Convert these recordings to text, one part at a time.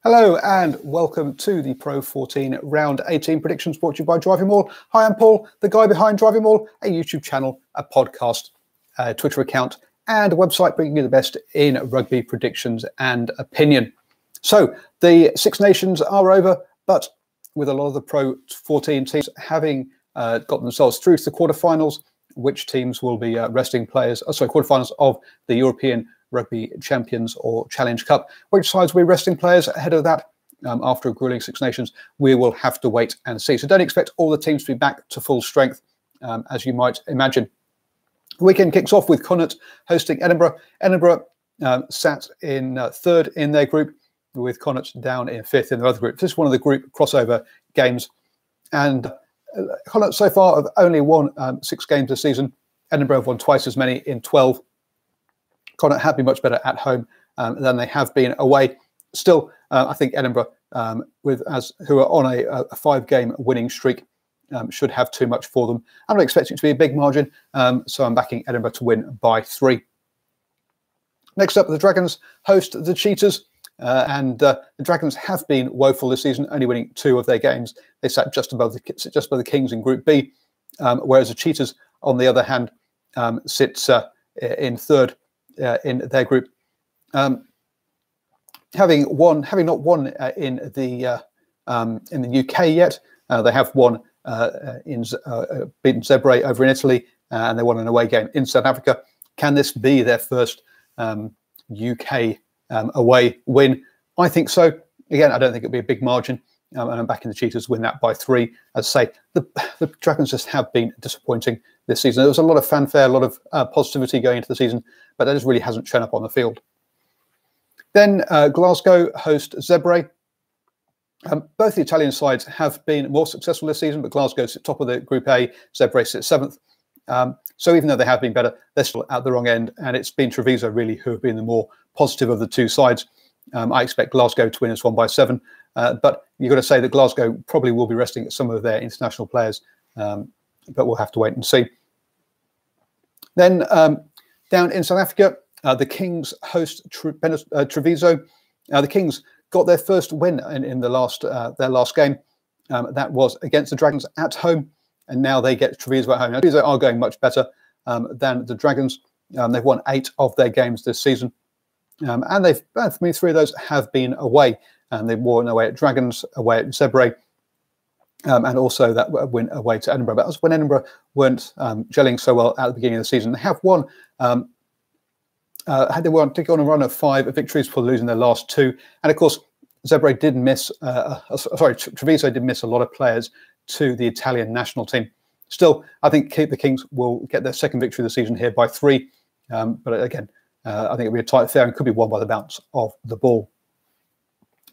Hello and welcome to the Pro14 Round 18 predictions brought to you by DrivingMaul. Hi, I'm Paul, the guy behind DrivingMaul, a YouTube channel, a podcast, a Twitter account, and a website bringing you the best in rugby predictions and opinion. So the Six Nations are over, but with a lot of the Pro14 teams having got themselves through to the quarterfinals, which teams will be resting players? Quarterfinals of the European Rugby Champions or Challenge Cup. Which sides will be resting players ahead of that? After a grueling Six Nations, we will have to wait and see. So don't expect all the teams to be back to full strength, as you might imagine. The weekend kicks off with Connacht hosting Edinburgh. Edinburgh sat in third in their group, with Connacht down in fifth in their other group. This is one of the group crossover games. And Connacht so far have only won 6 games this season. Edinburgh have won twice as many in 12. Connacht have been much better at home than they have been away. Still, I think Edinburgh, who are on a 5-game winning streak, should have too much for them. I'm not expecting it to be a big margin, so I'm backing Edinburgh to win by 3. Next up, the Dragons host the Cheetahs, and the Dragons have been woeful this season, only winning 2 of their games. They sat just above the Kings in Group B, whereas the Cheetahs, on the other hand, sits in third in their group, having not won in the UK yet. They have won beaten Zebre over in Italy, and they won an away game in South Africa. Can this be their first UK away win? I think so. Again, I don't think it'll be a big margin, and I'm backing the Cheetahs win that by 3. As I say, the Dragons just have been disappointing this season. There was a lot of fanfare, a lot of positivity going into the season, but that just really hasn't shown up on the field. Then Glasgow host Zebre. Both the Italian sides have been more successful this season, but Glasgow sits top of the Group A, Zebre sits 7th. So even though they have been better, they're still at the wrong end, and it's been Treviso really who have been the more positive of the 2 sides. I expect Glasgow to win this one by 7, but you've got to say that Glasgow probably will be resting some of their international players, but we'll have to wait and see. Then down in South Africa, the Kings host Treviso. The Kings got their first win in their last game. That was against the Dragons at home, and now they get Treviso at home. Now, Treviso are going much better than the Dragons. They've won 8 of their games this season, and they've 3 of those have been away. They've won away at Dragons, away at Zebre, and also that win away to Edinburgh. But that was when Edinburgh weren't gelling so well at the beginning of the season. They have won. They won to go on a run of 5 victories before losing their last 2. And of course, Zebre did miss. Treviso did miss a lot of players to the Italian national team. Still, I think the Kings will get their 2nd victory of the season here by 3. But again, I think it'll be a tight affair and could be won by the bounce of the ball.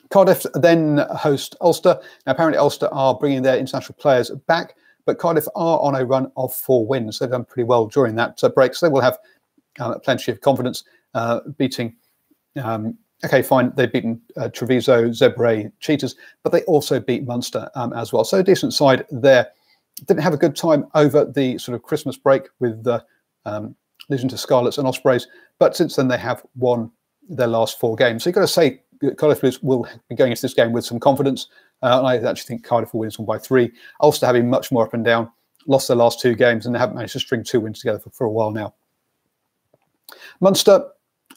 Cardiff then host Ulster. Now, apparently Ulster are bringing their international players back, but Cardiff are on a run of 4 wins. They've done pretty well during that break, so they will have plenty of confidence beating. Okay, fine, they've beaten Treviso, Zebre, Cheetahs, but they also beat Munster as well. So a decent side there. Didn't have a good time over the sort of Christmas break with losing to Scarlets and Ospreys, but since then they have won their last 4 games. So you've got to say Cardiff will be going into this game with some confidence. And I actually think Cardiff will win this one by 3. Ulster having much more up and down, lost their last 2 games, and they haven't managed to string 2 wins together for a while now. Munster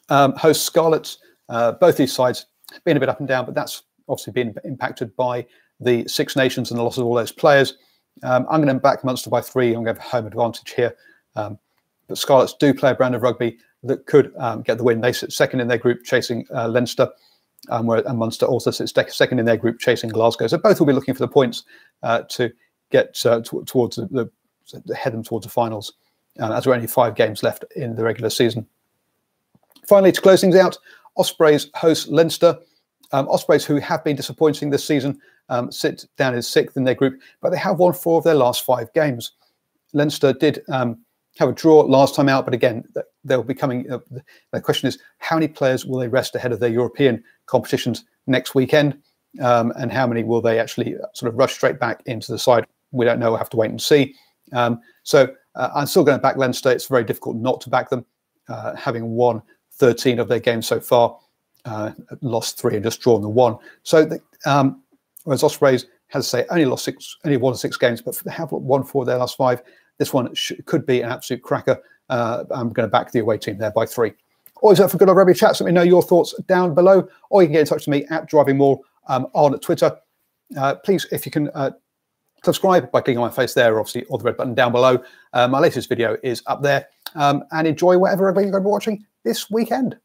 hosts Scarlets. Both these sides have been a bit up and down, but that's obviously been impacted by the Six Nations and the loss of all those players. I'm going to back Munster by 3. I'm going to have home advantage here. But Scarlets do play a brand of rugby that could get the win. They sit 2nd in their group, chasing Leinster, and Munster also sits 2nd in their group, chasing Glasgow. So both will be looking for the points to get towards head them towards the finals, as there are only 5 games left in the regular season. Finally, to close things out, Ospreys host Leinster. Ospreys, who have been disappointing this season, sit down in 6th in their group, but they have won 4 of their last 5 games. Leinster did have a draw last time out, but again, they'll be coming. The question is, how many players will they rest ahead of their European competitions next weekend, and how many will they actually sort of rush straight back into the side? We don't know. We'll have to wait and see. So I'm still going to back Leinster. It's very difficult not to back them, having won 13 of their games so far. lost 3 and just drawn the 1. So whereas Ospreys, has to say, only won 6 games, but they have won 4 of their last 5. This one could be an absolute cracker. I'm going to back the away team there by 3. Always up for good old rugby chats. Let me know your thoughts down below, or you can get in touch with me at DrivingMaul on Twitter. Please, if you can subscribe by clicking on my face there, obviously, or the red button down below. My latest video is up there. And enjoy whatever rugby you're going to be watching this weekend.